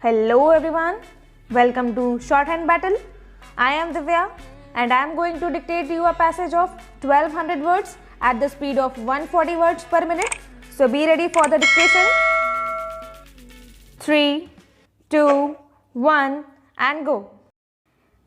Hello everyone, welcome to Shorthand Battle. I am Divya and I am going to dictate you a passage of 1200 words at the speed of 140 words per minute. So be ready for the dictation. 3, 2, 1 and go.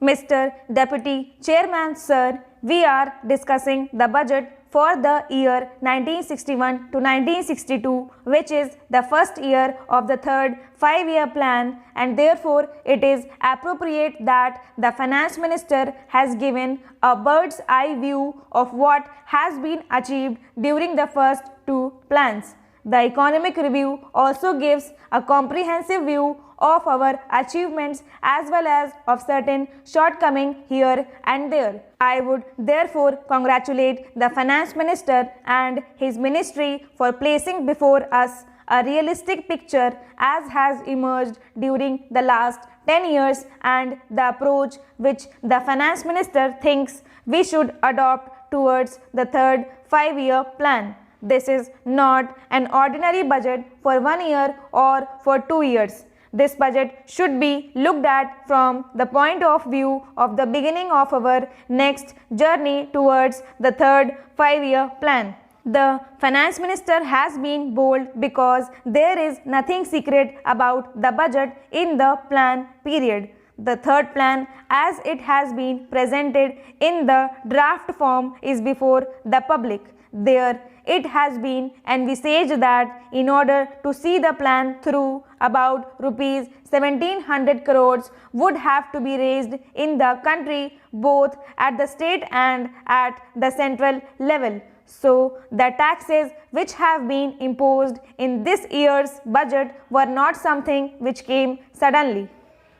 Mr. Deputy Chairman Sir, we are discussing the budget for the year 1961 to 1962, which is the first year of the third 5-year plan, and therefore it is appropriate that the Finance Minister has given a bird's eye view of what has been achieved during the first two plans. The Economic Review also gives a comprehensive view of our achievements as well as of certain shortcomings here and there. I would therefore congratulate the Finance Minister and his ministry for placing before us a realistic picture as has emerged during the last 10 years and the approach which the Finance Minister thinks we should adopt towards the third 5-year plan. This is not an ordinary budget for 1 year or for 2 years. This budget should be looked at from the point of view of the beginning of our next journey towards the third 5-year plan. The Finance Minister has been bold because there is nothing secret about the budget in the plan period. The third plan, as it has been presented in the draft form, is before the public. There it has been envisaged that in order to see the plan through, about rupees 1700 crores would have to be raised in the country both at the state and at the central level. So, the taxes which have been imposed in this year's budget were not something which came suddenly.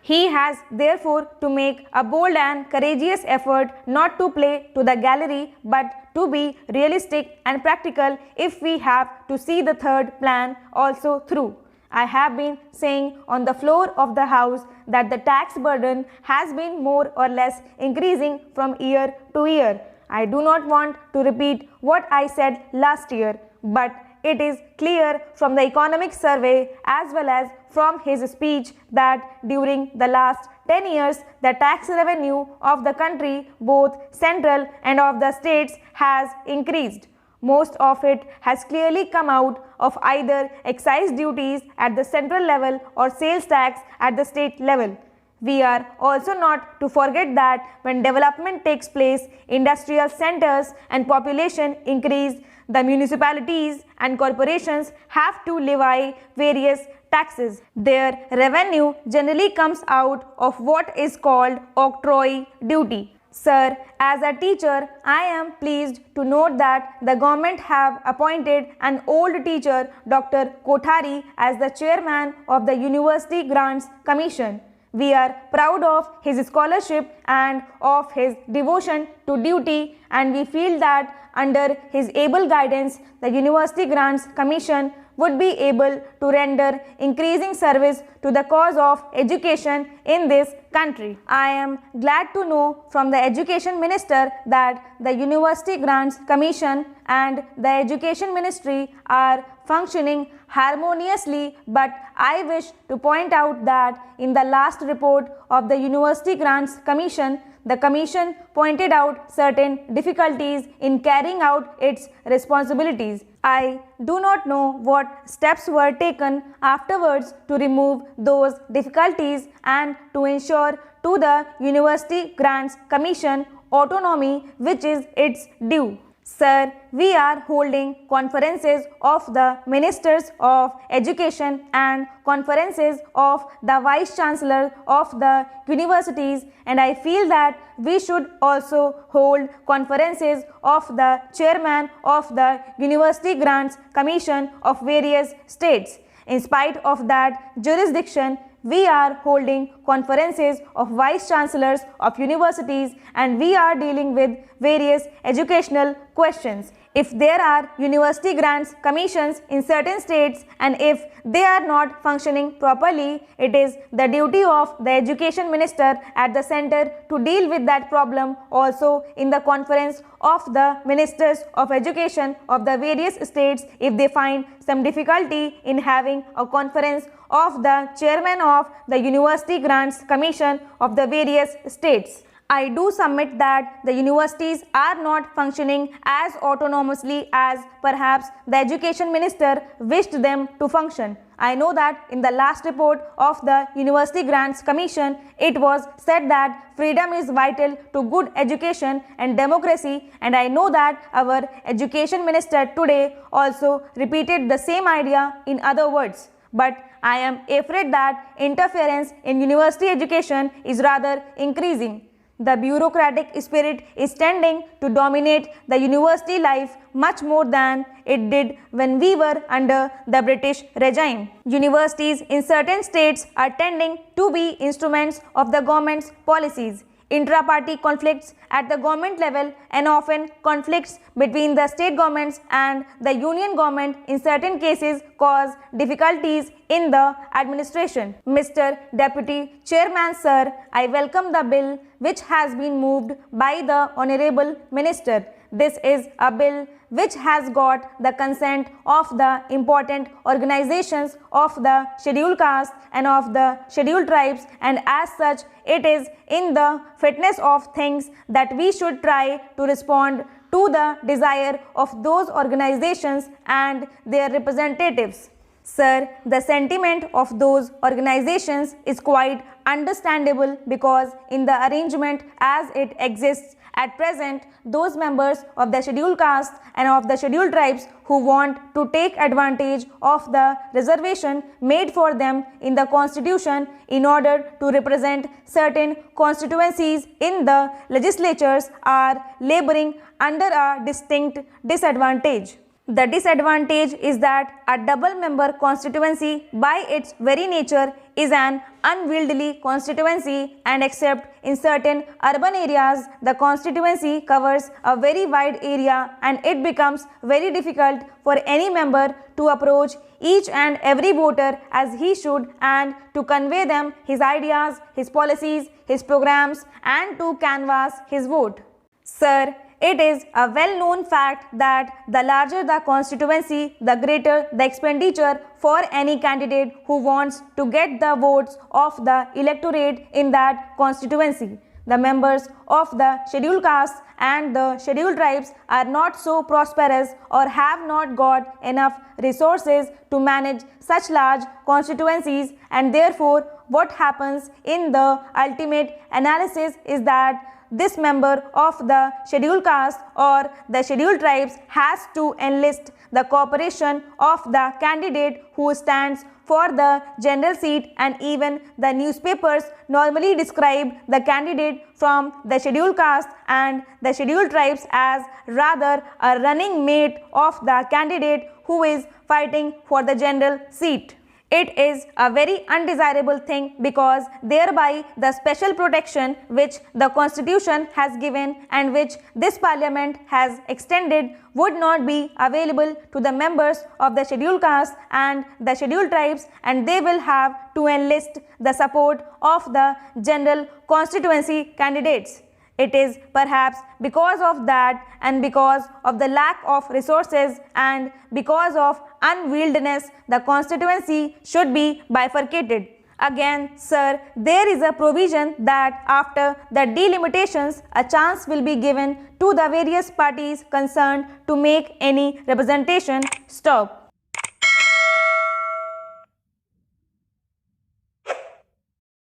He has therefore to make a bold and courageous effort not to play to the gallery but to be realistic and practical if we have to see the third plan also through. I have been saying on the floor of the House that the tax burden has been more or less increasing from year to year. I do not want to repeat what I said last year, but it is clear from the economic survey as well as from his speech that during the last 10 years the tax revenue of the country, both central and of the states, has increased. Most of it has clearly come out of either excise duties at the central level or sales tax at the state level. We are also not to forget that when development takes place, industrial centers and population increase, the municipalities and corporations have to levy various taxes. Their revenue generally comes out of what is called octroi duty. Sir, as a teacher, I am pleased to note that the government have appointed an old teacher, Dr. Kothari, as the chairman of the University Grants Commission. We are proud of his scholarship and of his devotion to duty, and we feel that under his able guidance, the University Grants Commission would be able to render increasing service to the cause of education in this country. I am glad to know from the Education Minister that the University Grants Commission and the Education Ministry are functioning harmoniously, but I wish to point out that in the last report of the University Grants Commission, the Commission pointed out certain difficulties in carrying out its responsibilities. I do not know what steps were taken afterwards to remove those difficulties and to ensure to the University Grants Commission autonomy which is its due. Sir, we are holding conferences of the Ministers of Education and conferences of the Vice Chancellor of the universities, and I feel that we should also hold conferences of the Chairman of the University Grants Commission of various states. In spite of that jurisdiction, we are holding conferences of Vice Chancellors of universities and we are dealing with various educational questions. If there are university grants commissions in certain states and if they are not functioning properly, it is the duty of the Education Minister at the center to deal with that problem also in the conference of the Ministers of Education of the various states if they find some difficulty in having a conference of the chairman of the University Grants Commission of the various states. I do submit that the universities are not functioning as autonomously as perhaps the education minister wished them to function. I know that in the last report of the University Grants Commission, it was said that freedom is vital to good education and democracy, and I know that our education minister today also repeated the same idea in other words. But I am afraid that interference in university education is rather increasing. The bureaucratic spirit is tending to dominate the university life much more than it did when we were under the British regime. Universities in certain states are tending to be instruments of the government's policies. Intra-party conflicts at the government level and often conflicts between the state governments and the union government in certain cases cause difficulties in the administration. Mr. Deputy Chairman Sir, I welcome the bill which has been moved by the Honorable Minister. This is a bill which has got the consent of the important organizations of the scheduled caste and of the scheduled tribes, and as such it is in the fitness of things that we should try to respond to the desire of those organizations and their representatives. Sir, the sentiment of those organizations is quite understandable because in the arrangement as it exists at present, those members of the scheduled caste and of the scheduled tribes who want to take advantage of the reservation made for them in the constitution in order to represent certain constituencies in the legislatures are laboring under a distinct disadvantage. The disadvantage is that a double member constituency by its very nature is an unwieldy constituency, and except in certain urban areas the constituency covers a very wide area and it becomes very difficult for any member to approach each and every voter as he should and to convey them his ideas, his policies, his programs and to canvass his vote. Sir, it is a well-known fact that the larger the constituency, the greater the expenditure for any candidate who wants to get the votes of the electorate in that constituency. The members of the scheduled castes and the scheduled tribes are not so prosperous or have not got enough resources to manage such large constituencies, and therefore what happens in the ultimate analysis is that this member of the scheduled caste or the scheduled tribes has to enlist the cooperation of the candidate who stands for the general seat, and even the newspapers normally describe the candidate from the scheduled caste and the scheduled tribes as rather a running mate of the candidate who is fighting for the general seat. It is a very undesirable thing because thereby the special protection which the Constitution has given and which this Parliament has extended would not be available to the members of the scheduled caste and the scheduled tribes, and they will have to enlist the support of the general constituency candidates. It is perhaps because of that and because of the lack of resources and because of unwieldiness the constituency should be bifurcated. Again, sir, there is a provision that after the delimitations a chance will be given to the various parties concerned to make any representation. Stop.